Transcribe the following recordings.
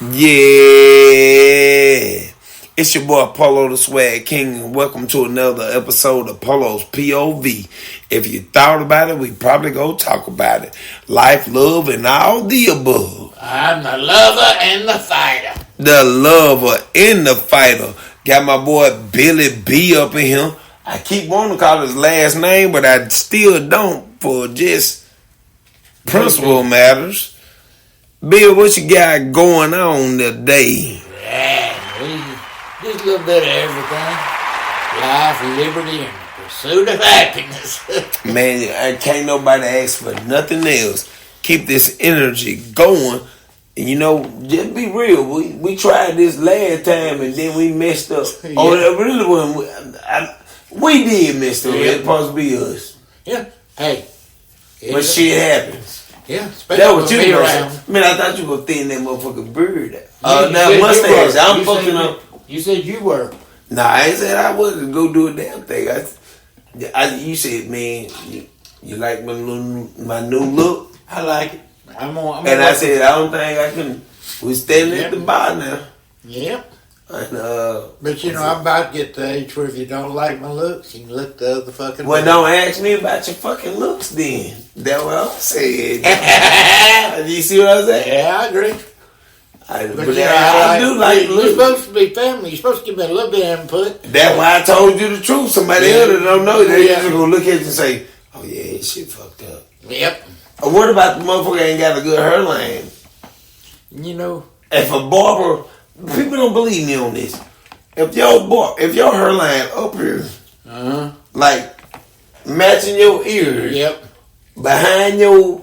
Yeah. It's your boy Polo the Swag King, and welcome to another episode of Polo's POV. If you thought about it, we probably go talk about it. Life, love, and all the above. I'm the lover and the fighter. The lover and the fighter. Got my boy Billy B up in here. I keep wanting to call his last name, but I still don't for just principle matters. Bill, what you got going on today? Yeah, just a little bit of everything. Life, liberty, and the pursuit of happiness. Man, I can't nobody ask for nothing else. Keep this energy going. And you know, just be real. We tried this last time and then we messed up. Yeah. Oh, that really wasn't. We did mess up. Yeah. It's supposed to be us. Yeah, hey. But shit happens. Yeah, That especially was with you me know. around. Man, I thought you were thin that motherfucking beard. You That said you mustache. were. I'm You fucking said up. You said you were. Nah, I ain't said I wasn't go do a damn thing. You said, man, you like my new look? I like it. I'm And I said, I don't think I can. We standing at the bar now. Yep. And, But you know, I'm about to get to the age where if you don't like my looks, you can look the other fucking well, way. don't ask me about your fucking looks then. That's what I'm saying. You see what I'm saying? Yeah, I agree. I But you know, do like you're looks. supposed to be family. You're supposed to give me a little bit of input. That's why I told you the truth. Somebody else that don't know, they just gonna look at you and say, oh yeah, this shit fucked up. Yep. Or what about the motherfucker ain't got a good hairline? You know. If a barber, people don't believe me on this. If your hairline up here, like matching your ears, Yep. behind your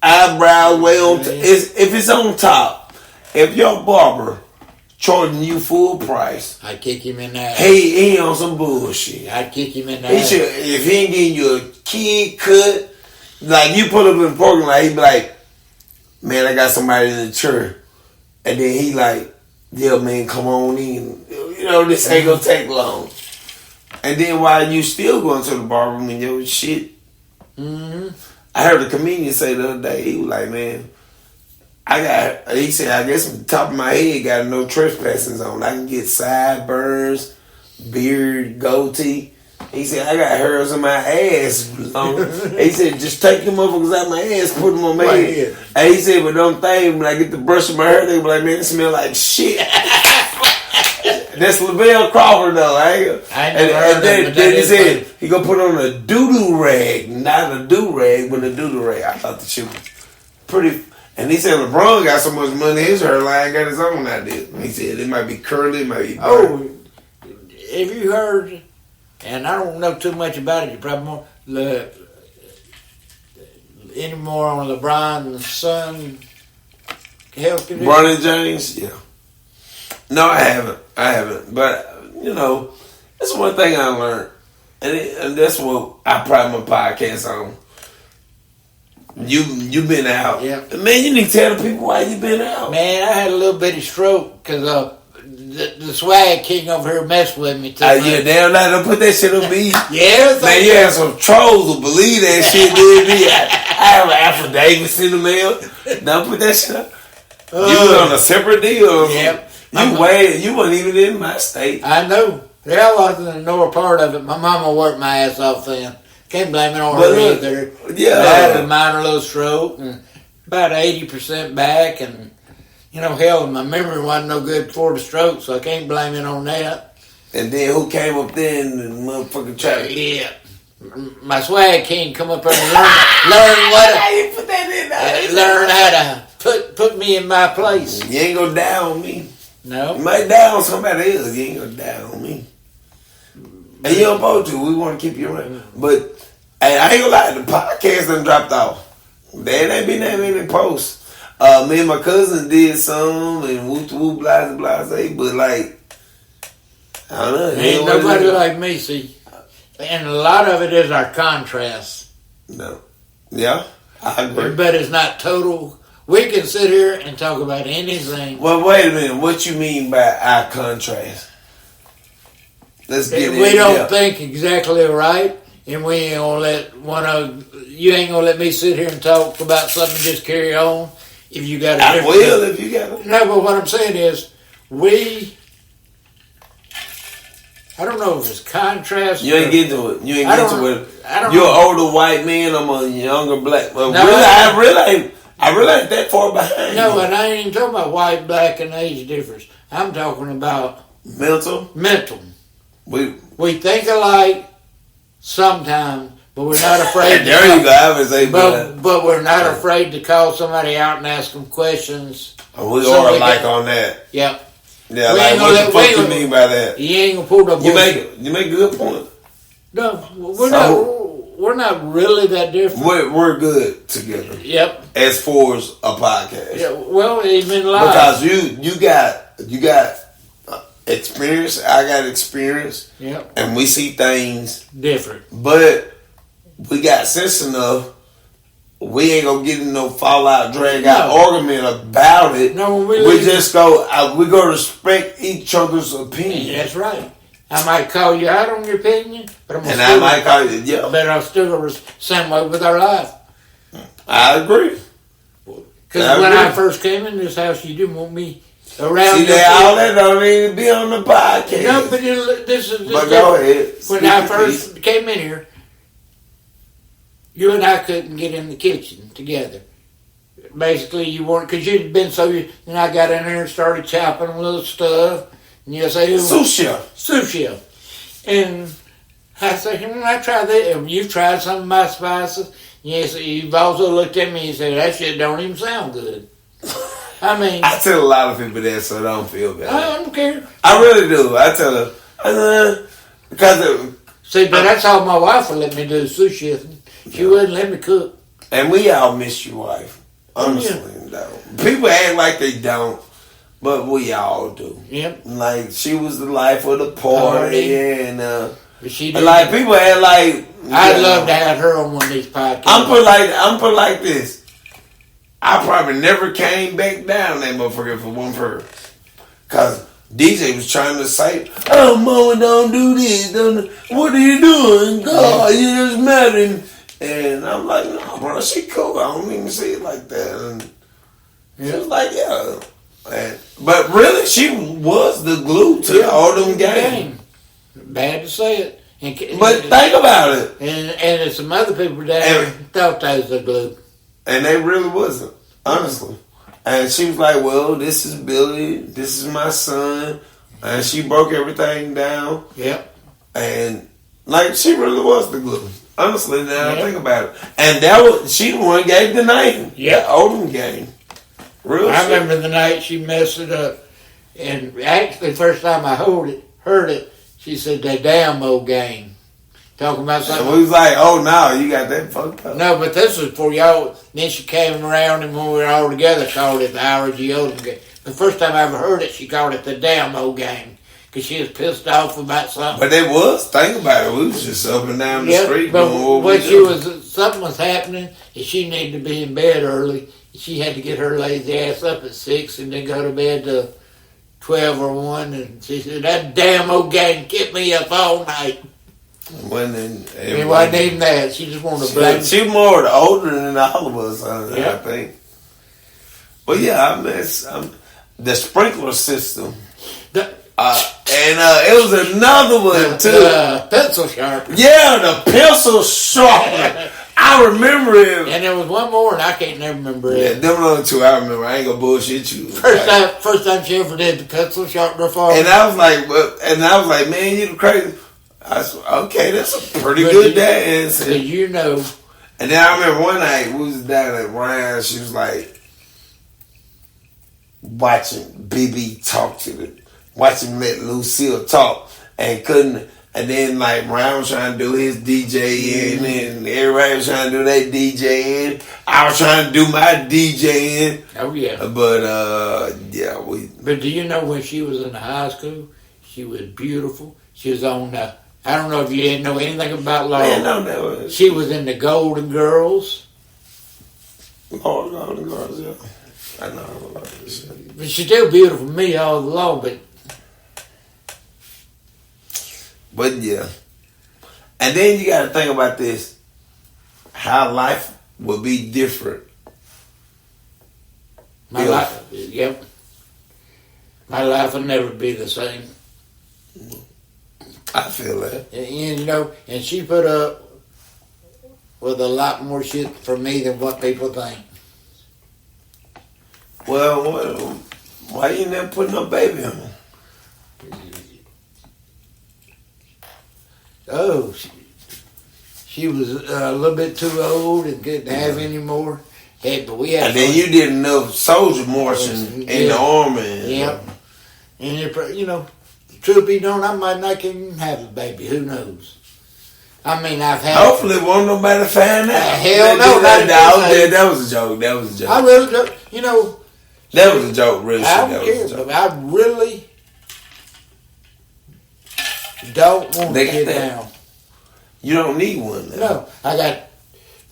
eyebrows, way on, if it's on top, if your barber charging you full price, I'd kick him in the ass. he on some bullshit. I'd kick him in the He ass. should, if he ain't getting you a kid cut, like you put up in the parking lot, he be like, man, I got somebody in the church. And then he like, yeah, man, come on in. You know, this ain't gonna take long. And then while you still going to the barroom and your shit, I heard a comedian say the other day, he was like, man, he said, I guess from the top of my head, got no trespassing zone. I can get sideburns, beard, goatee. He said, I got hairs on my ass. He said, just take them motherfuckers out my ass, put them on my head. And he said, but don't think when I get to brushing my hair, they be like, man, it smell like shit. That's Lavelle Crawford, though. And then he said, he gonna put on a doo-doo rag, not a do-rag, but a doo-doo rag. I thought the shit was pretty. And he said, LeBron got so much money, his hairline got his own idea. He said, it might be curly, it might be burnt. Oh, have you heard, and I don't know too much about it, you probably more, any more on LeBron's son health condition? Bronny James? Yeah. No, I haven't. But, you know, that's one thing I learned. And that's what I pride my podcast on. You been out. Yeah. Man, you need to tell the people why you been out. Man, I had a little bitty stroke because the swag king over here messed with me too much. Yeah, damn right. Don't put that shit on me. Yeah. Man, you have some trolls who believe that shit, dude. I have an affidavit in the mail. Don't put that shit up. You was on a separate deal. Yep. You wasn't even in my state. I know. Yeah, I wasn't in no part of it. My mama worked my ass off then. Can't blame it on her either. Yeah. I had a minor little stroke and about 80% back, and you know, hell, my memory wasn't no good before the stroke, so I can't blame it on that. And then who came up there and motherfucking tried? Yeah. My swag king come up there and learn how to put me in my place. You ain't gonna down me. No. You might down somebody else. You ain't gonna down me. And you don't supposed to. We want to keep you around. But hey, I ain't gonna lie, the podcast done dropped off. There ain't been that many posts. Me and my cousin did some and whoop whoop blase blase, but like I don't know. Ain't nobody like me, see. And a lot of it is our contrast. No. Yeah, I agree. But it's not total. We can sit here and talk about anything. Well, wait a minute. What you mean by our contrast? Let's get We don't think exactly right, and we ain't gonna let you ain't gonna let me sit here and talk about something and just carry on. if you got a I different. will if you got it. No, but what I'm saying is, I don't know if it's contrast. You ain't get to it. You ain't I get don't- to it. I don't You're know. an older white man. I'm a younger black. Well, No, really, I- I really ain't that far behind. No, you. and I ain't even talking about white, black, and age difference. I'm talking about Mental. mental. We. We think alike sometimes, but we're not afraid. There you go. I would say, But we're not afraid to call somebody out and ask them questions. we So are we alike can- on that. Yep. Yeah, We like ain't what gonna the let- fuck we you ain't mean by that? You ain't gonna pull no bullshit. You make a good point. No, we're not really that different. We're good together Yep. as far as a podcast. Yeah. Well, even live. Because you got experience, I got experience, Yep. and we see things, Different. but we got sense enough. We ain't gonna get in no fallout, drag out argument about it. No, we just go. We go respect each other's opinion. That's right. I might call you out on your opinion, but I'm And I might call you. Yeah, but I'm still gonna same way with our life. I agree. Because when I first came in this house, you didn't want me around. See, all that don't need to be on the podcast. No, but this is. But go ahead. When I first came in here, you and I couldn't get in the kitchen together. Basically, you weren't, because you'd been so. And I got in there and started chopping a little stuff, and you say sushi, and I said, I tried that. And you tried some of my spices. Yes, you've also looked at me and said that shit don't even sound good. I mean, I tell a lot of people that, so I don't feel bad. I don't care. I really do. I tell her because See, but that's all my wife would let me do sushi. She wouldn't let me cook. and we all miss your wife. Honestly, though. People act like they don't, but we all do. Yep. Like she was the life of the party, and But she and like people act like I'd love to have her on one of these podcasts. I'm put like this. I probably never came back down that motherfucker if it wasn't for her. Cause DJ was trying to say, "Oh, mama, don't do this. Don't. What are you doing? God, you just mad at me." And I'm like, "No, bro, she cool. I don't even see it like that." And she was like, "Yeah." But really, she was the glue to all them games. Bad to say it. But think about it. And some other people down there thought they was the glue. And they really wasn't, honestly. And she was like, well, this is Billy. This is my son. And she broke everything down. Yep. And, like, she really was the glue. Honestly, now I think about it. And that was, she the one gave the name. Yep. The Odom game. Real I shit. remember the night she messed it up. And actually, the first time I heard it, she said, "That damn old game." Talking about something. And we was like, oh, no, you got that fucked up. No, but this was for y'all. Then she came around and when we were all together, called it the Ira G. Odom game. The first time I ever heard it, she called it the damn old game. Because she was pissed off about something. But it was, think about it, we was just up and down the street. But doing when we do. something was happening, and she needed to be in bed early. She had to get her lazy ass up at 6 and then go to bed till 12 or 1. And she said, "That damn old game kept me up all night." It wasn't even that. She just wanted to blame. She more older than all of us, I Yeah. think. But yeah, I miss the sprinkler system. The It was another one too. pencil sharpener. Yeah, the pencil sharpener. I remember it. And there was one more, and I can't never remember Yeah, it. them other two I remember. I ain't gonna bullshit you. First time she ever did the pencil sharpener for me. And I was like, man, you crazy. I said, okay, that's a pretty But good you- dance. But you know, And then I remember one night we was down at Ryan. She was like watching BB talk watching let Lucille talk and couldn't. And then like Ryan was trying to do his DJing and everybody was trying to do their DJing. I was trying to do my DJing. oh yeah. But yeah, But do you know when she was in high school, she was beautiful. She was on the. I don't know if you didn't know anything about Laura. man, no, that was She was in the Golden Girls. Golden Girls. Yeah, I know about this shit. But she's still beautiful to me all along. But yeah. And then you got to think about this. How life would be different My Yeah. life, yep. My life will never be the same. I feel that. And, you know, and she put up with a lot more shit from me than what people think. Well, why you never put no baby on her? Oh, she was a little bit too old and couldn't have any more. Hey, but we had And then you did enough soldier marching in the army. Yep. And you know, truth be known, I might not even have a baby. Who knows? I mean, I've had. Hopefully, won't nobody find out. Hell no, that was a joke. That was a joke. I really don't, you know. That was a joke, real shit. I That don't was care, a joke. but I really don't want They to got get that. down. You don't need one. Now. No, I got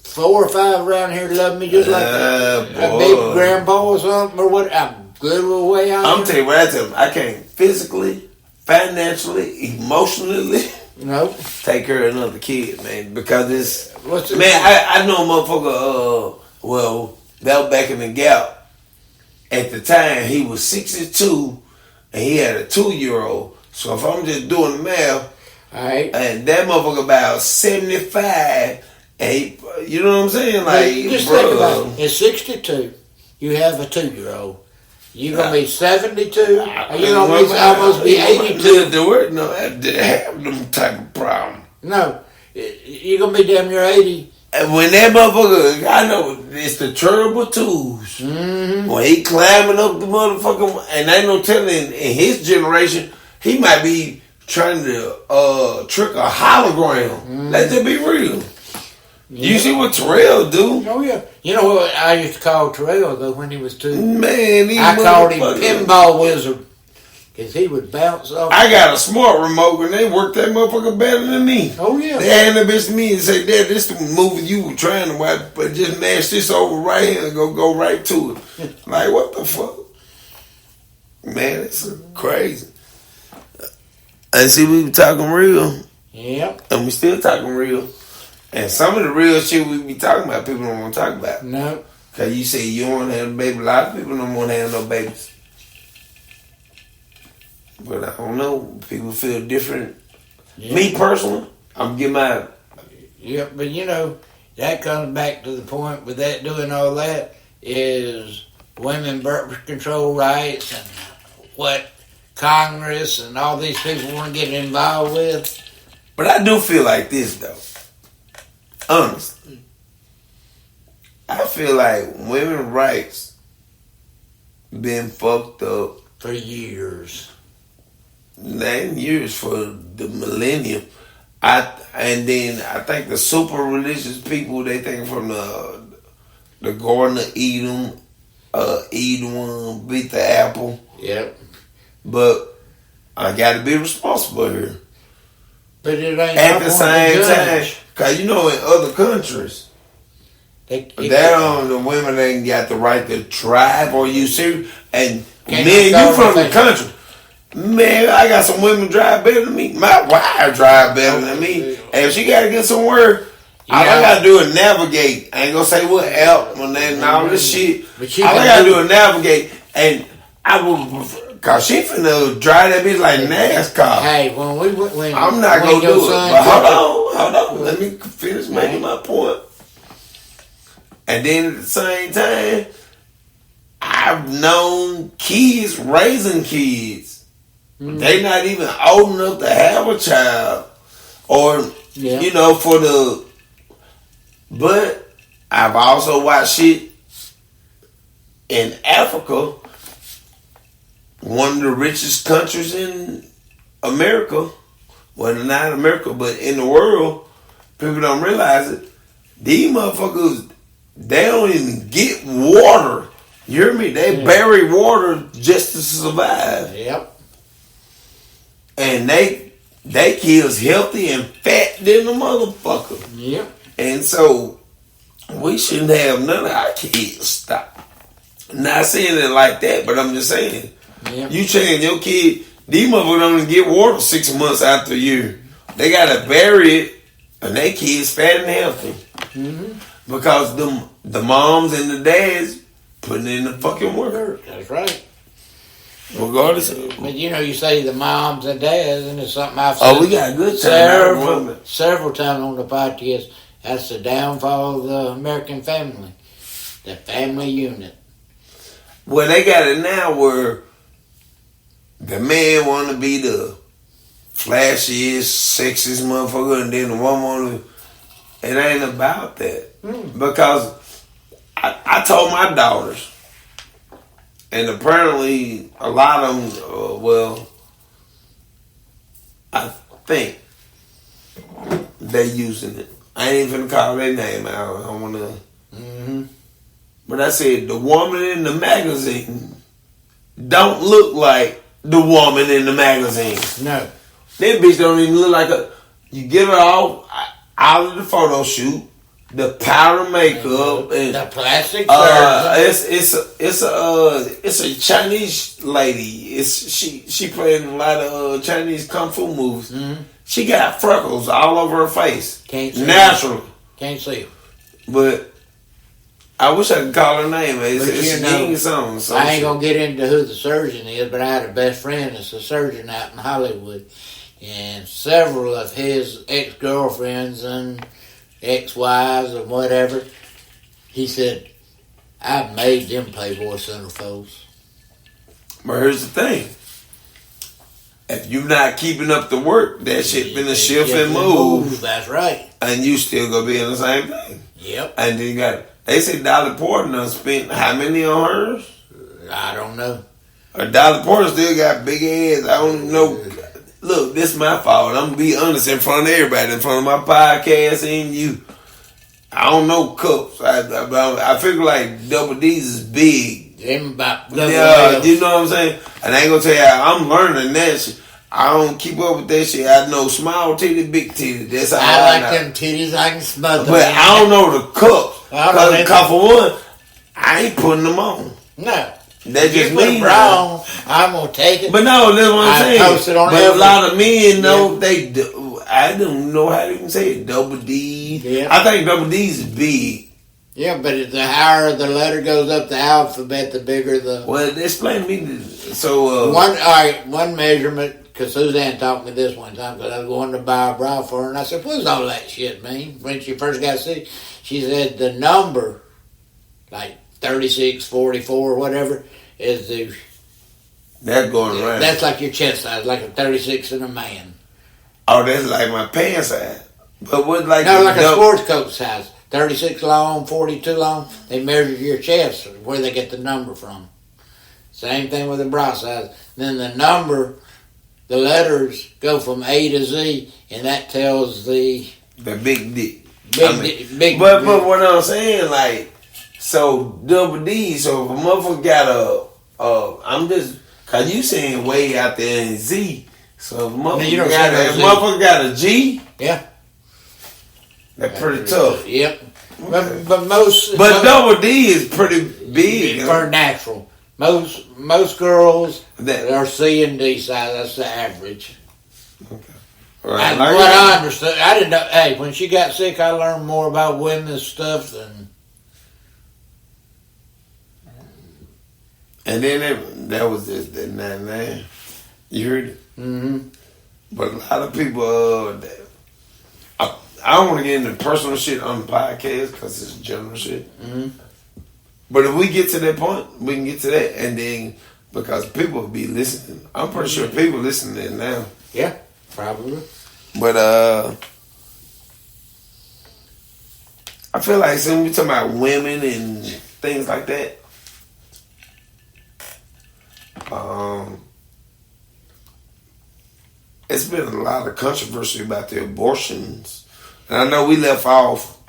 4 or 5 around here love me just like a boy. big grandpa or something or what. I'm good with the way I am. I'm telling you what I tell them. I can't physically, financially, emotionally No. take care of another kid, man. Because it's What's it? man. I know a motherfucker. Well, that was back in the Gap. At the time, he was 62, and he had a 2-year-old. So if I'm just doing the math, All right. and that motherfucker about 75, and he, you know what I'm saying? Like, Just bro, think about it. At 62, you have a 2-year-old. You're going to be 72. You're going to almost be 82. The word, no, I didn't have them type of problem. No. You're going to be damn near 80. And when that motherfucker, I know it's the terrible twos. Mm-hmm. When he climbing up the motherfucker, and ain't no telling in his generation, he might be trying to trick a hologram. Mm-hmm. Let's just be real. You see what Terrell do? Oh, yeah. You know what I used to call Terrell, though, when he was 2? Man, these I called him motherfuckers- Pinball Wizard. Because he would bounce off. I got a smart remote and they work that motherfucker better than me. Oh, yeah. They hand the bitch to me and say, Dad, this the movie you were trying to watch, but just mash this over right here and go right to it. Like, what the fuck? Man, it's crazy. And see, we were talking real, Yep. and we still talking real. And some of the real shit we be talking about, people don't want to talk about. No. Because you say you don't want to have a baby. A lot of people don't want to have no babies. But I don't know. People feel different. Yeah. Me personally, I'm getting my. Yeah, but you know, that comes back to the point with that doing all that is women birth control rights and what Congress and all these people want to get involved with. But I do feel like this though. Honestly, I feel like women's rights been fucked up For years. 9 years for the millennium. And then I think the super religious people, they think from the Garden of Eden, Eden beat the apple. Yep. But I got to be responsible here. But it ain't At our the point same to time, judge. because you know in other countries, They the women ain't got the right to drive or you see. And Can't man, go you from the anything. country. Man, I got some women drive better than me. My wife drive better than me. And if she got to get somewhere, all I Yeah. got to do is navigate. I ain't going to say what app and all this shit. But she All I can got to do- do is navigate. And I would prefer, because she finna drive that bitch like NASCAR. Hey, when I'm not when going to your do it. son But took hold on. Let me finish making my point. And then at the same time, I've known kids raising kids. They not even old enough to have a child. Or, Yeah. you know, but I've also watched shit in Africa, one of the richest countries in America. Well, not America, but in the world. People don't realize it. These motherfuckers, they don't even get water. You hear me? They bury water just to survive. Yep. And they kids healthy and fat than a motherfucker. Yep. And so we shouldn't have none of our kids stop. Not saying it like that, but I'm just saying. Yep. You train your kid, these motherfuckers don't even get water 6 months after a year. They gotta bury it and they kids fat and healthy. Mm-hmm. Because the moms and the dads putting in the fucking work. That's right. Regardless. But you say the moms and dads, and it's something I've said. Oh, we got a good time. Several times on the podcast. That's the downfall of the American family, the family unit. Well, they got it now where the man want to be the flashiest, sexiest motherfucker, and then the woman want to. It ain't about that. Because I told my daughters, and apparently a lot of them, I think they using it. I ain't even call their name out. I don't want to. Mm-hmm. But I said, the woman in the magazine don't look like the woman in the magazine. No. That bitch don't even look like a. You get her out of the photo shoot, the powder makeup, and the plastic it's a Chinese lady. She playing a lot of Chinese kung fu movies. Mm-hmm. She got freckles all over her face. Can't see naturally. Can't see it. But I wish I could call her name. It's something. I ain't gonna get into who the surgeon is, but I had a best friend that's a surgeon out in Hollywood, and several of his ex-girlfriends and ex-wives and whatever, he said, I made them Playboy centerfolds. But here's the thing. If you're not keeping up the work, that shit been a shift and move. That's right. And you still gonna be in the same thing. Yep. And then you got, they say Dolly Parton done spent how many on hers? I don't know. Or Dolly Parton still got big ass. I don't know. Look, this is my fault. I'm gonna be honest in front of everybody, in front of my podcast and you. I don't know cups. I figure like Double D's is big. Them about yeah, you know what I'm saying? And I ain't gonna tell you, I'm learning that shit. I don't keep up with that shit. I know small titty, big titty. That's how I like them titties. I can smother them. But I don't know the cups. Because for one, I ain't putting them on. No. That just me. Wrong. I'm gonna take it. But no, that's what I'm saying. Post it on but a lot of men know they do. I don't know how to even say it. Double D. Yeah. I think Double D's is big. Yeah, but the higher the letter goes up the alphabet, the bigger the. Well, explain to me. So one measurement. Because Suzanne taught me this one time because I was going to buy a bra for her, and I said, "What does all that shit mean?" When she first got sick, she said the number, like 36, 44, whatever, is the. That's going around. That's like your chest size, like a 36 in a man. Oh, that's like my pants size. But what like? No, like a sports coat size. 36 long, 42 long. They measure your chest, where they get the number from. Same thing with the bra size. Then the number, the letters go from A to Z, and that tells the big dick. Big. But what I'm saying, like, so Double D. So if a motherfucker got I'm just cause you saying way out there in Z. So if a motherfucker got a G. Yeah. That's pretty tough. Yep. But most. Double D is pretty big. For natural. Most girls are C and D size. That's the average. Okay. Right. And what I understood, I didn't know. Hey, when she got sick, I learned more about women's stuff than. And then that was just that 99. You heard it? Mm-hmm. But a lot of people, I don't want to get into personal shit on the podcast because it's general shit. Mm-hmm. But if we get to that point, we can get to that. And then, because people will be listening. I'm pretty sure people listening now. Yeah, probably. But, I feel like when we talking about women and things like that, it's been a lot of controversy about the abortions. And I know we left off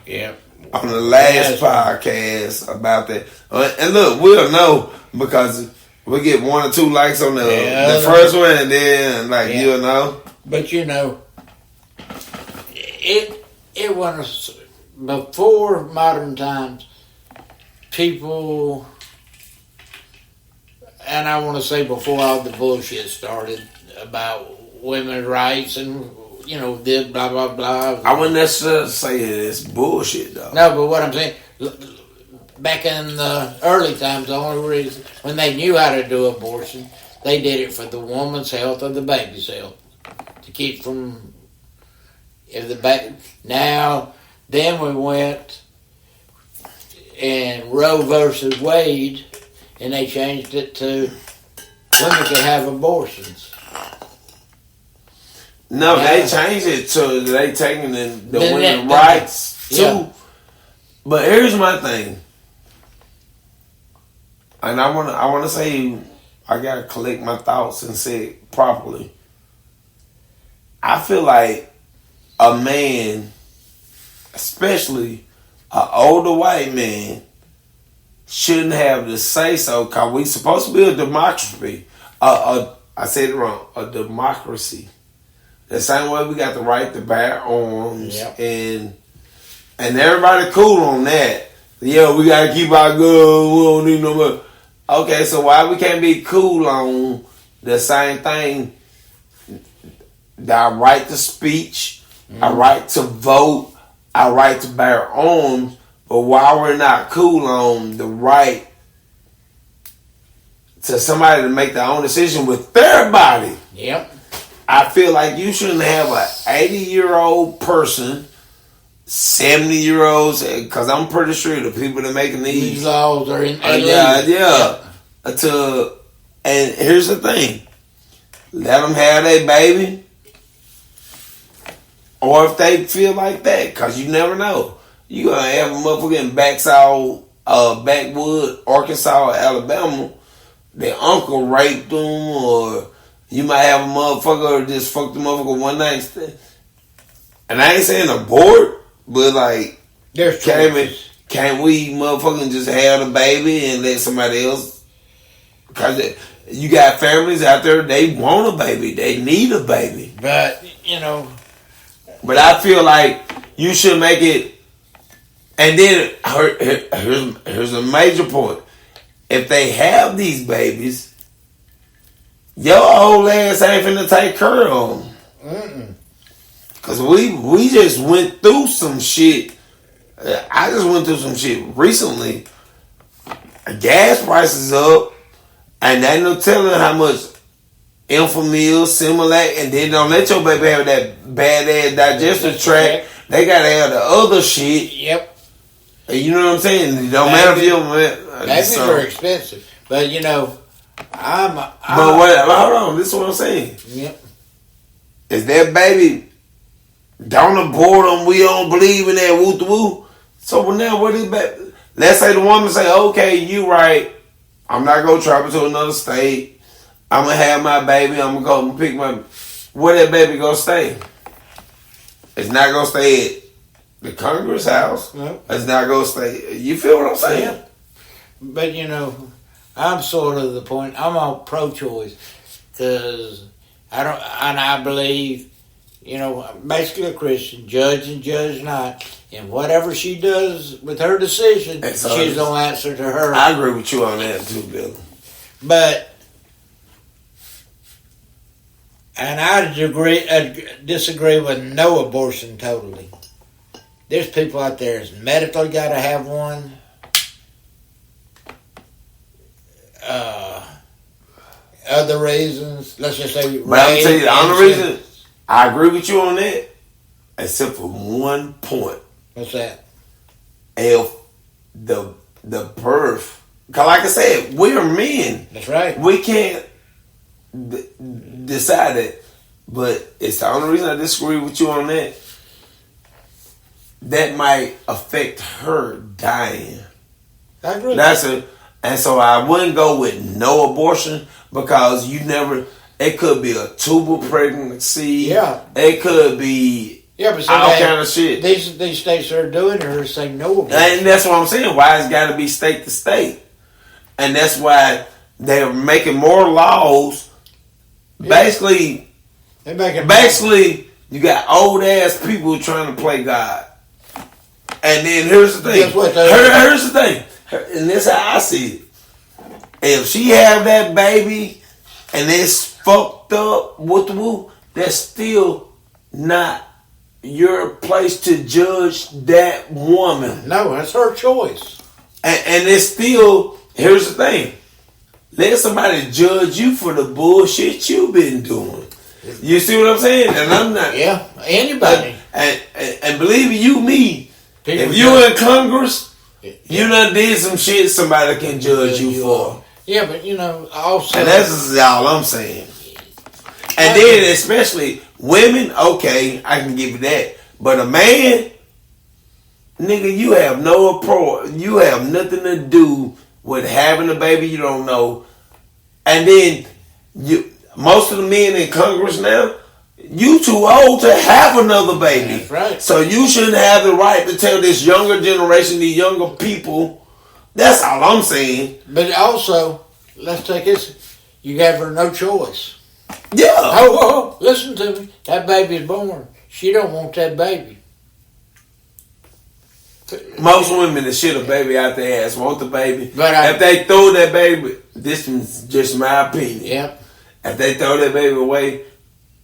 on the last podcast about that. And look, we'll know because we get 1 or 2 likes on the first one, and then you'll know. But it was before modern times. People, and I want to say before all the bullshit started about women's rights and this blah blah blah. I wouldn't necessarily say it's bullshit though. No, but what I'm saying, back in the early times, the only reason when they knew how to do abortion, they did it for the woman's health or the baby's health to keep from if the baby. Now, then we went and Roe versus Wade, and they changed it to women can have abortions. No, they changed it to they taking the women's rights too. Yeah. But here's my thing, and I wanna say I gotta collect my thoughts and say it properly. I feel like a man, especially an older white man, shouldn't have to say so because we supposed to be a democracy. I said it wrong. A democracy. The same way we got the right to bear arms, yep. and everybody cool on that. Yeah, we gotta keep our guns. We don't need no more. Okay, so why we can't be cool on the same thing? Our right to speech, our right to vote, our right to bear arms, but why we're not cool on the right to somebody to make their own decision with their body? Yep. I feel like you shouldn't have an 80-year-old person, 70-year-olds, because I'm pretty sure the people that are making These laws are in. yeah. And here's the thing: let them have their baby, or if they feel like that, because you never know. You gonna have a motherfucking backwood, Arkansas, or Alabama. Their uncle raped them, or you might have a motherfucker who just fucked the motherfucker one night stand. And I ain't saying abort, but like, There's can't we motherfucking just have the baby and let somebody else? Because you got families out there, they want a baby, they need a baby. But, But I feel like you should make it. And then here's a major point. If they have these babies, your old ass ain't finna take care of them. Cause we just went through some shit. I just went through some shit recently. Gas prices up, and they no telling how much Enfamil, Similac, and then don't let your baby have that bad ass digestive tract. They gotta have the other shit. Yep. You know what I'm saying? It don't matter if you're babies are expensive, but I'm but wait, hold on. This is what I'm saying. Yep. Is that baby don't abort them? We don't believe in that woo woo. So now what is back? Let's say the woman say, "Okay, you right. I'm not gonna travel to another state. I'm gonna have my baby. I'm gonna go and pick my. Where that baby gonna stay? It's not gonna stay at the Congress house. Nope. It's not gonna stay. You feel what I'm saying? Yeah. But I'm sort of the point. I'm all pro-choice because I believe, basically a Christian, judge and judge not, and whatever she does with her decision, she's gonna answer to her. I agree with you on that too, Bill. But, and I disagree with no abortion totally. There's people out there that's medically got to have one. Other reasons, let's just say. But I'm telling you, the only reason I agree with you on that, except for one point. What's that? If the birth, because like I said, we are men. That's right. We can't decide it. But it's the only reason I disagree with you on that. That might affect her dying. I agree. And so I wouldn't go with no abortion because it could be a tubal pregnancy. Yeah. It could be but all kind of shit. These states that are doing it are saying no abortion. And that's what I'm saying. Why it's got to be state to state. And that's why they're making more laws. Yeah. Basically, you got old ass people trying to play God. And then here's the thing. Here's the thing. And this is how I see it. If she have that baby and it's fucked up, that's still not your place to judge that woman. No, that's her choice. And it's still, here's the thing. Let somebody judge you for the bullshit you've been doing. You see what I'm saying? And I'm not. Yeah, anybody. And believe me, People if you in Congress, you done did some shit somebody can judge you for. Yeah, but also. And that's all I'm saying. And then especially women, okay, I can give you that. But a man, nigga, you have you have nothing to do with having a baby you don't know. And then most of the men in Congress now, you too old to have another baby. That's right. So you shouldn't have the right to tell this younger generation, these younger people. That's all I'm saying. But also, let's take this. You gave her no choice. Yeah. Oh, listen to me. That baby's born. She don't want that baby. Most women that shit a baby out their ass want the baby. But if they throw that baby, this is just my opinion. Yep. If they throw that baby away,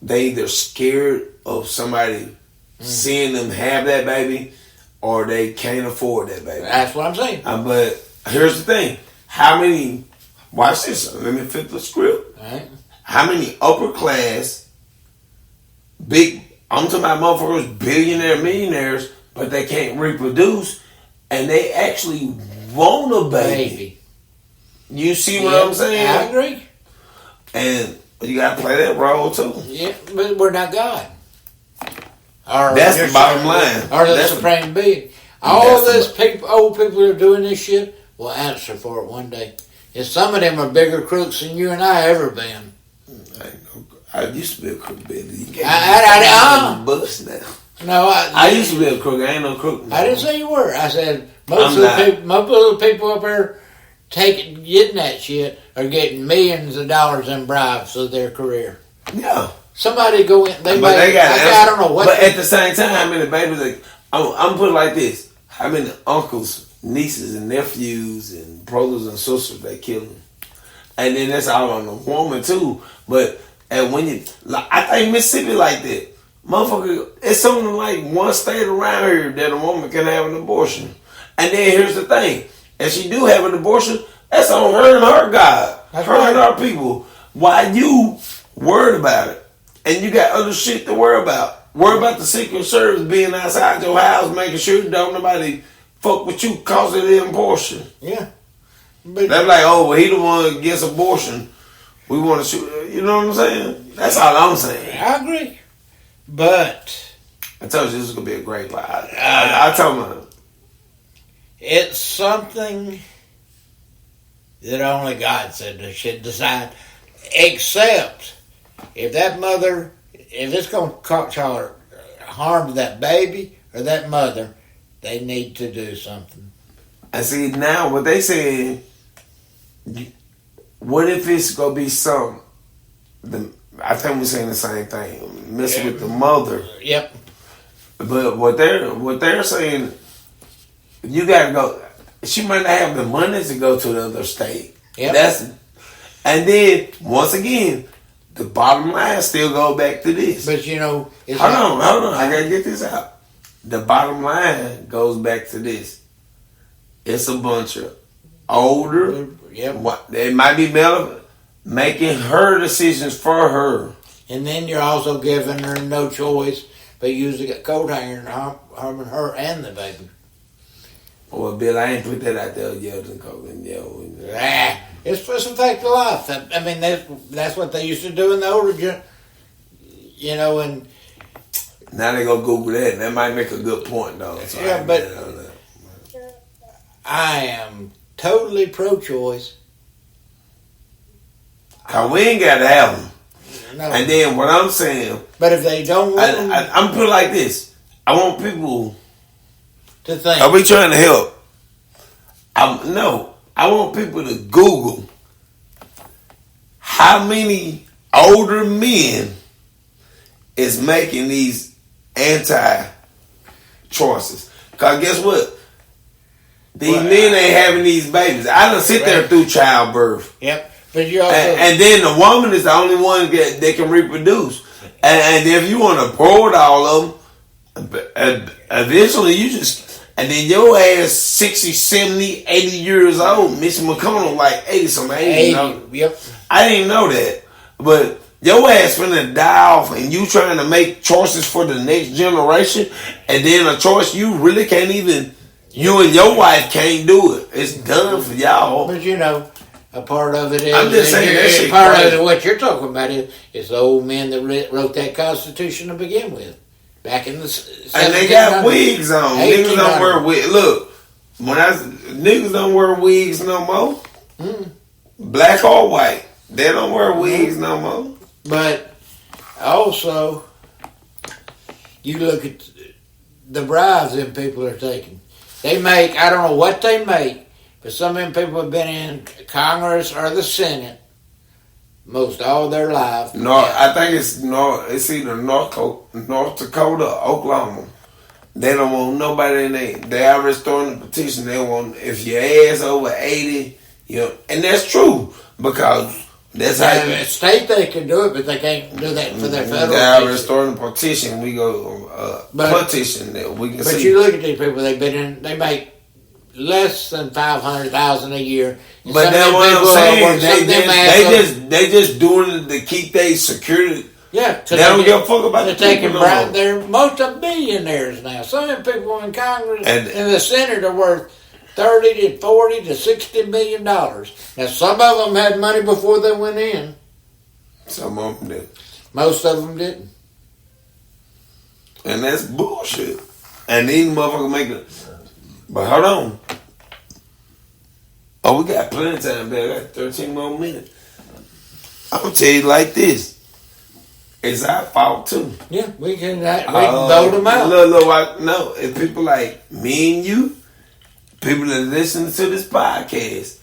they either scared of somebody seeing them have that baby, or they can't afford that baby. That's what I'm saying. But here's the thing: how many? Watch this. Let me flip the script. All right. How many upper class, big? I'm talking about motherfuckers, billionaire, millionaires, but they can't reproduce, and they actually want a baby. You see what I'm saying? I agree. And you gotta play that role too. Yeah, but we're not God. That's the bottom line. Or the supreme being. All this old people are doing this shit will answer for it one day. And some of them are bigger crooks than you and I ever been. I used to be a crook, baby. You can't bust now. No, I used to be a crook. I ain't no crook. I didn't say you were. I said most of the people up there getting that shit are getting millions of dollars in bribes of their career. Yeah. Somebody go in. I don't know what. But at the same time, how many babies? I'm put it like this: how many uncles, nieces, and nephews, and brothers and sisters they kill them? And then that's all on the woman too. But when I think Mississippi like that, motherfucker. It's something like one state around here that a woman can have an abortion. And then here's the thing: if she do have an abortion, that's on her and her God, and our people. Why you worried about it? And you got other shit to worry about. Worry about the Secret Service being outside your house, making sure don't nobody fuck with you causing the abortion. Yeah. But they're like, oh, well, he the one against abortion. We want to shoot. You know what I'm saying? That's all I'm saying. I agree. But I told you this is going to be a great life. I told him. It's something that only God said should decide. Except if that mother, if it's going to cause harm to that baby or that mother, they need to do something. And see, now what they saying, what if it's going to be I think we're saying the same thing. Messing with the mother. Yep. But what they're saying, you got to go. She might not have the money to go to the other state. Yep. And then, once again, the bottom line still go back to this. But hold on. I got to get this out. The bottom line goes back to this. It's a bunch of older, they might be male, making her decisions for her. And then you're also giving her no choice but using a coat hanger and harming her and the baby. Well, Bill, I ain't put that out there yet. It's just a fact of life. I mean, that's what they used to do in the older, and now they go Google that. That might make a good point, though. So I am totally pro-choice. Cause we ain't got to have them. No. And then what I'm saying, but if they don't want them, I'm put it like this: I want people to think. Are we trying to help? I want people to Google how many older men is making these anti-choices. Because guess what? These men ain't having these babies. I done sit there through childbirth. Yep. But you also, and then the woman is the only one that can reproduce. And if you want to abort all of them, eventually you just... And then your ass 60, 70, 80 years old. Mitch McConnell like 80 something. 80. Yep. I didn't know that. But your ass finna die off and you trying to make choices for the next generation. And then a choice you really can't even, you and your wife can't do it. It's done for y'all. But you know, a part of it is, I'm just saying that shit part crazy. of it, what you're talking about is the old men that wrote that Constitution to begin with. Back in the and they got wigs on. Niggas don't wear wigs. Look, niggas don't wear wigs no more. Black or white, they don't wear wigs no more. But also, you look at the bribes them people are taking. They make, I don't know what they make, but some of them people have been in Congress or the Senate most all their life. No, I think it's either North Dakota or Oklahoma. They don't want nobody in there. They already starting the petition. They want, if your ass over 80, you know, and that's true because that's how the state they can do it, but they can't do that for their federal. They already starting the petition. We go petition that we can see. But you look at these people. They've been in. They make less than $500,000 a year. And but that's what I'm saying. They just doing it to keep their security. Yeah, they don't give a fuck about they're taking bribe. They're multi-millionaires now. Some of the people in Congress and the Senate are worth $30 to $40 to $60 million. Now, some of them had money before they went in. Some of them did. Most of them didn't. And that's bullshit. And these motherfuckers make it. But hold on. Oh, we got plenty of time, baby. I got 13 more minutes. I'm going to tell you like this. It's our fault, too. Yeah, we can vote them out. No, if people like me and you, people that listen to this podcast,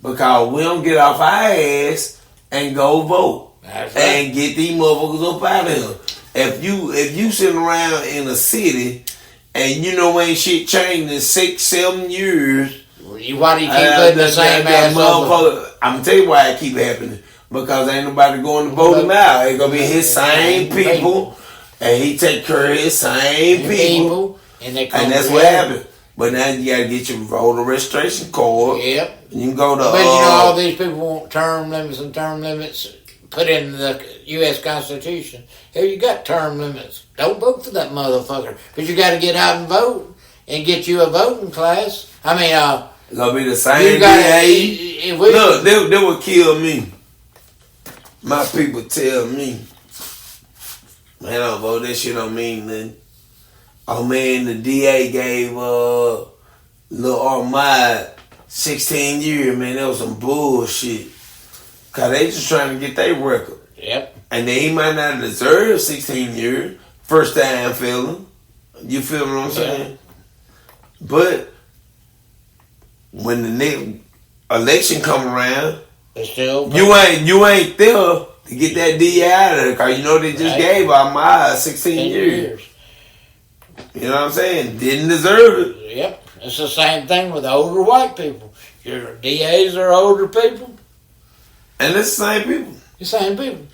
because we don't get off our ass and go vote. That's right. And get these motherfuckers up out of here. If you sitting around in a city and you know ain't shit changed in 6-7 years, why do you keep putting the same ass motherfucker? I'm gonna tell you why it keep happening. Because ain't nobody going to vote him out. It's gonna be his same people, and he take care of his same people, and that's what happened. But now you gotta get your voter registration card. Yep. You can go to. But you know, all these people want term limits put in the U.S. Constitution. Here you got term limits. Don't vote for that motherfucker. But you got to get out and vote and get you a voting class. I mean, it's gonna be the same DA. Look, they would kill me. My people tell me, man, I don't vote. That shit don't mean nothing. Oh man, the DA gave Lil Armand 16 years, man. That was some bullshit. Cause they just trying to get their record. Yep. And then he might not deserve 16 years. First time felon. You feel what I'm saying? But when the next election come around, you ain't there to get that DA out of there, cause you know they just gave Armand 16 years. You know what I'm saying? Didn't deserve it. Yep. It's the same thing with older white people. Your DAs are older people. And it's the same people. The same people.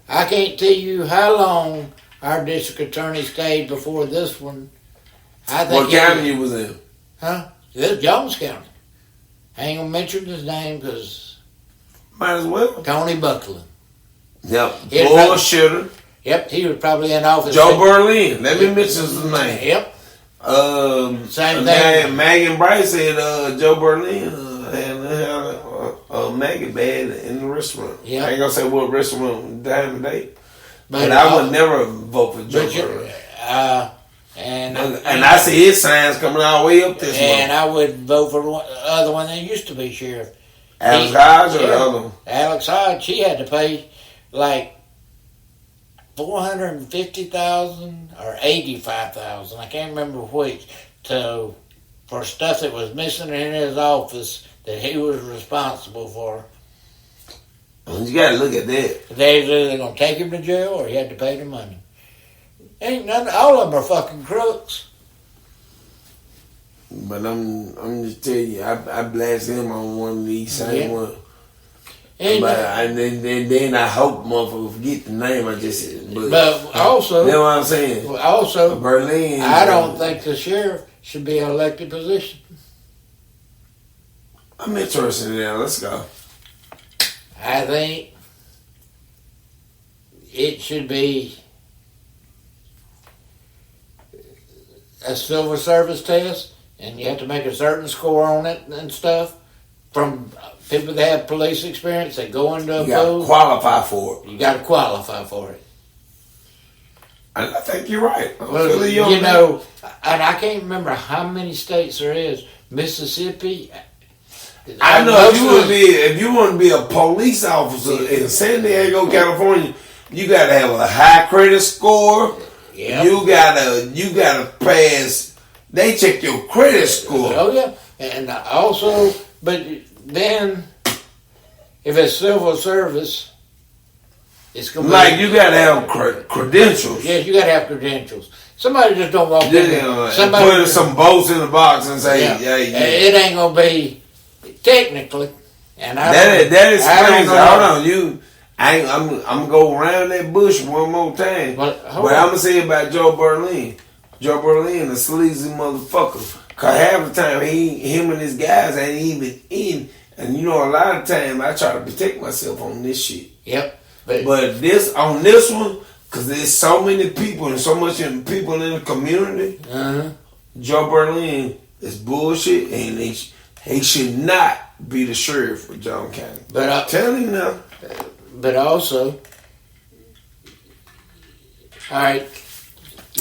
I can't tell you how long our district attorney stayed before this one. What county you was in? Huh? It was Jones County. I ain't gonna mention his name because... Might as well. Tony Buckland. Yep. Bullshitter. Yep, he was probably in office. Joe Berlin. Let me mention his name. Yep. Same thing. Megan Bryce said Joe Berlin had Maggie bad in the restaurant. Yep. I ain't gonna say what restaurant time of day. But I would never vote for Joe Berlin. And I see his signs coming all the way up this month. And I would vote for the other one that used to be sheriff. Alex Hodge or the other one? Alex Hodge, he had to pay like $450,000 or $85,000. I can't remember which. For stuff that was missing in his office that he was responsible for. You gotta look at that. They either gonna take him to jail or he had to pay the money. Ain't none. All of them are fucking crooks. But I'm just telling you, I blasted him on one of these same ones. And then I hope motherfucker forget the name I just said. But also, you know what I'm saying? Also, Berlin. I don't think the sheriff should be an elected position. I'm interested in that. Let's go. I think it should be a civil service test, and you have to make a certain score on it and stuff. From people that have police experience, that go into a You got to pool. qualify for it. You got to qualify for it. I think you're right. Well, you know, and I can't remember how many states there is. Mississippi. I know if you want to be a police officer in San Diego, California, you got to have a high credit score. Yep. You gotta pass. They check your credit score. Oh yeah, and also, but then if it's civil service, it's gonna Like you gotta have credentials. Yes, you gotta have credentials. Somebody just don't walk in. Yeah, Somebody put some bolts in the box and say, yeah. yeah. It ain't gonna be technically. And that is crazy. Hold on, I'm gonna go around that bush one more time. But I'm gonna say about Joe Berlin. Joe Berlin, a sleazy motherfucker. Cause half the time him and his guys ain't even in. And you know, a lot of time I try to protect myself on this shit. Yep. But this one, cause there's so many people and so much people in the community. Joe Berlin is bullshit, and he should not be the sheriff of John County. But I'm telling you now. But also, all right.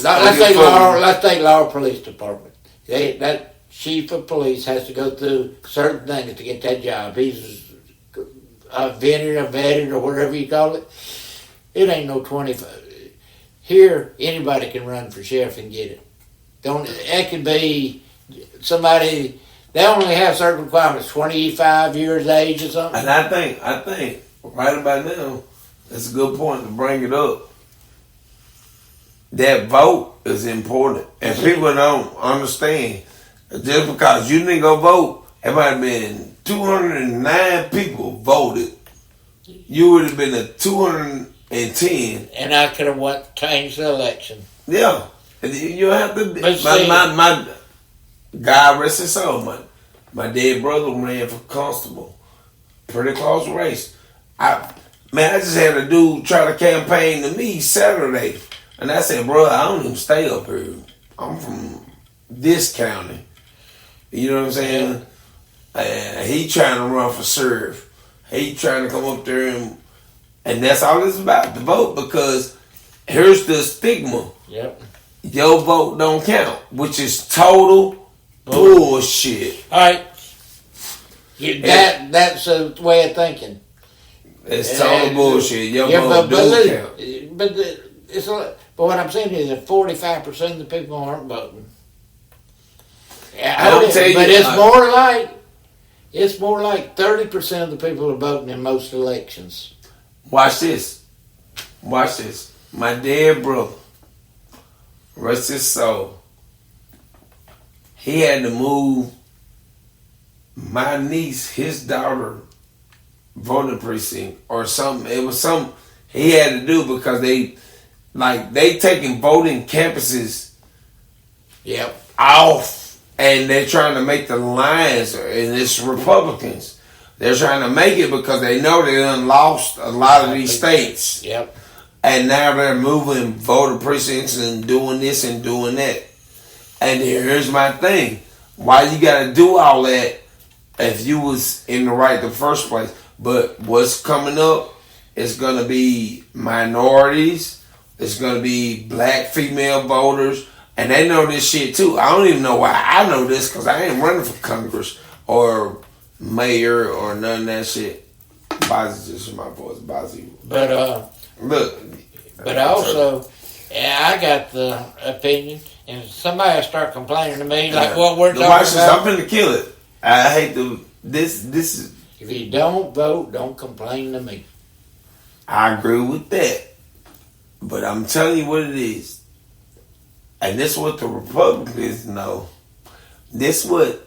Let's take Laurel Police Department. That chief of police has to go through certain things to get that job. He's vetted or whatever you call it. It ain't no 25. Here, anybody can run for sheriff and get it. It could be somebody. They only have certain requirements, 25 years age or something. And I think right about now, it's a good point to bring it up. That vote is important, and people don't understand. Just because you didn't go vote, it might have been 209 people voted. You would have been a 210, and I could have changed the election. Yeah, you have to. My God rest his soul, my dead brother ran for constable. Pretty close race. I just had a dude try to campaign to me Saturday. And I said, bro, I don't even stay up here. I'm from this county. You know what I'm saying? And he trying to run for sheriff. He trying to come up there and that's all it's about, the vote, because here's the stigma. Yep. Your vote don't count, which is total bullshit. All right. That's a way of thinking. It's total bullshit. Your vote don't count. But what I'm saying is that 45% of the people aren't voting. It's more like 30% of the people are voting in most elections. Watch this. My dead brother, rest his soul, he had to move my niece, his daughter, voting precinct or something. It was something he had to do because they taking voting campuses off, and they're trying to make the lines, and it's Republicans. They're trying to make it because they know they done lost a lot of these states. Yep. And now they're moving voter precincts and doing this and doing that. And here's my thing. Why you got to do all that if you was in the right the first place? But what's coming up is going to be minorities. It's going to be black female voters. And they know this shit too. I don't even know why I know this, because I ain't running for Congress or mayor or none of that shit. Bozzy, just my voice, Bozzy. But look. But also, I got the opinion, and somebody start complaining to me like what we're talking about. I'm finna kill it. I hate this is. If you don't vote, don't complain to me. I agree with that. But I'm telling you what it is. And this is what the Republicans know. This is what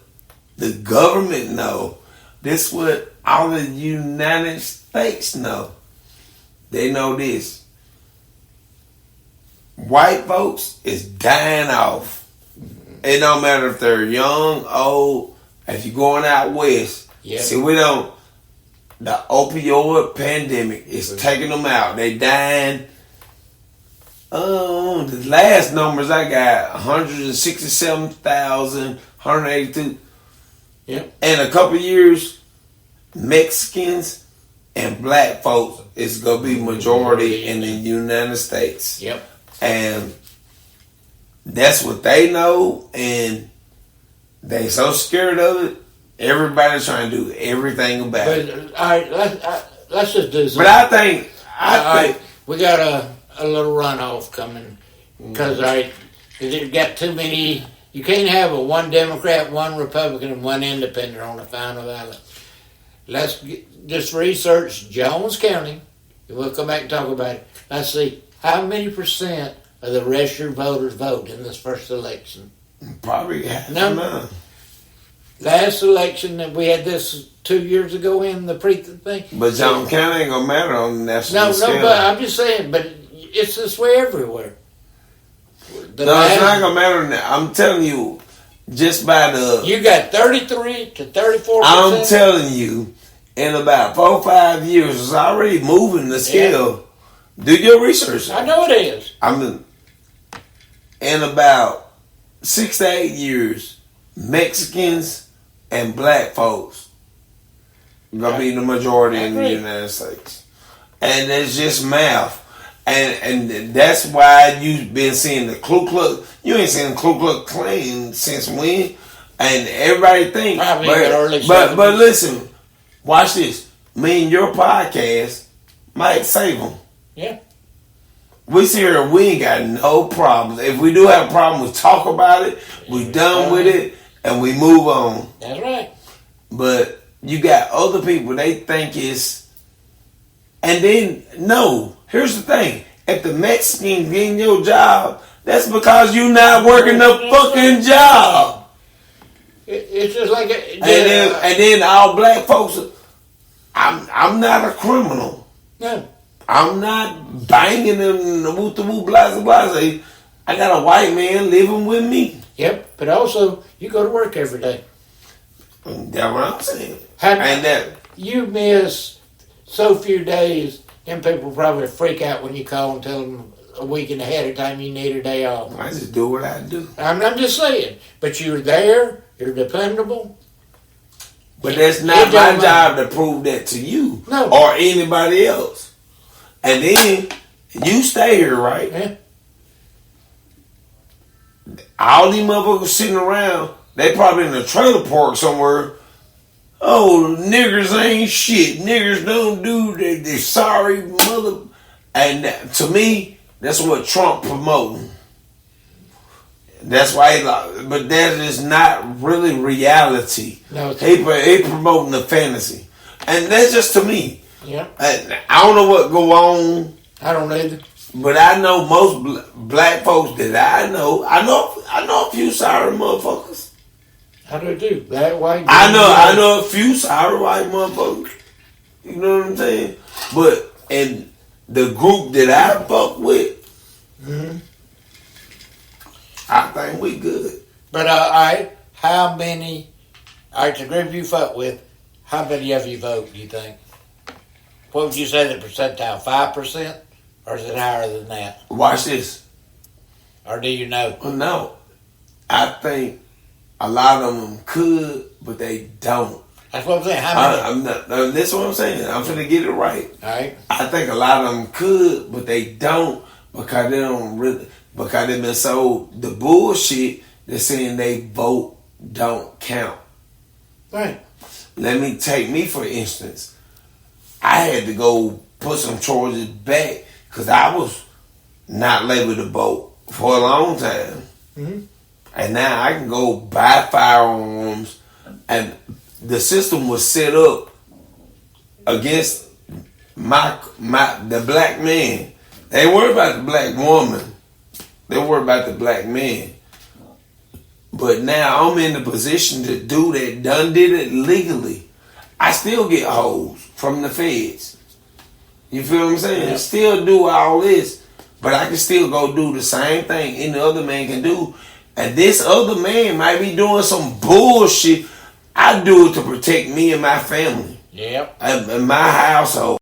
the government know. This is what all the United States know. They know this. White folks is dying off. It don't matter if they're young, old. If you're going out west, see, we don't. The opioid pandemic is taking them out. They dying. The last numbers I got 167,000, 182. Yep. In a couple years, Mexicans and black folks is gonna be majority in the United States. Yep. And that's what they know, and they so scared of it. Everybody's trying to do everything about it. All right, let's just do something. But I think we got a little runoff coming because it got too many. You can't have one Democrat, one Republican, and one Independent on the final ballot. Let's just research Jones County, and we'll come back and talk about it. Let's see how many percent of the registered voters vote in this first election. Probably none. Last election that we had this 2 years ago in the thing. But Jones County ain't gonna matter on the national scale. No, but I'm just saying, but it's this way everywhere. It's not gonna matter now. I'm telling you, just by the... You got 33 to 34%. I'm telling you, in about 4 or 5 years, it's already moving the scale. Yeah. Do your research. I know it is. In about 6 to 8 years, Mexicans and black folks gonna be the majority in the United States. And it's just math. And that's why you've been seeing the Ku Klux. You ain't seen the Ku Klux Klan since when? And everybody think. Probably in the early 70s. But listen, watch this. Me and your podcast might save them. Yeah. We see here, we ain't got no problems. If we do have a problem, we talk about it. We done with it. And we move on. That's right. But you got other people, they think it's... And then, no, here's the thing. If the Mexicans getting your job, that's because you not working the fucking job. It's just like... And then all black folks, I'm not a criminal. No. I'm not banging them, woo-to-woo, blase. I got a white man living with me. Yep, but also, you go to work every day. That's what I'm saying. You miss so few days, them people probably freak out when you call and tell them a week ahead of time you need a day off. I just do what I do. I'm just saying. But you're there, you're dependable. But that's not my job to prove that to you. No. Or anybody else. And then, you stay here, right? Yeah. All these motherfuckers sitting around, they probably in a trailer park somewhere. Oh, niggers ain't shit. Niggers don't do that. They're sorry, mother. And to me, that's what Trump promoting. That's why but that is not really reality. No, he promoting the fantasy. And that's just to me. Yeah. I don't know what go on. I don't either. But I know most black folks that I know a few sorry motherfuckers. I do. Black, white. I know a few sorry white motherfuckers. You know what I'm saying? But in the group that I fuck with, I think we good. But how many? The group you fuck with, how many of you vote? Do you think? What would you say the percentile? 5%? Or is it higher than that? Watch this. Or do you know? No. I think a lot of them could, but they don't. That's what I'm saying. How many? That's what I'm saying. I'm finna get it right. All right. I think a lot of them could, but they don't because they don't really, because they've been sold the bullshit. They're saying they vote don't count. Right. Let me take me for instance. I had to go put some charges back because I was not labeled to vote for a long time. Mm-hmm. And now I can go buy firearms, and the system was set up against the black man. They ain't worried about the black woman. They worry about the black man. But now I'm in the position to do that. Done did it legally. I still get hoes from the feds. You feel what I'm saying? Yeah. Still do all this, but I can still go do the same thing any other man can do. and this other man might be doing some bullshit. I do it to protect me and my family. Yep. And my household.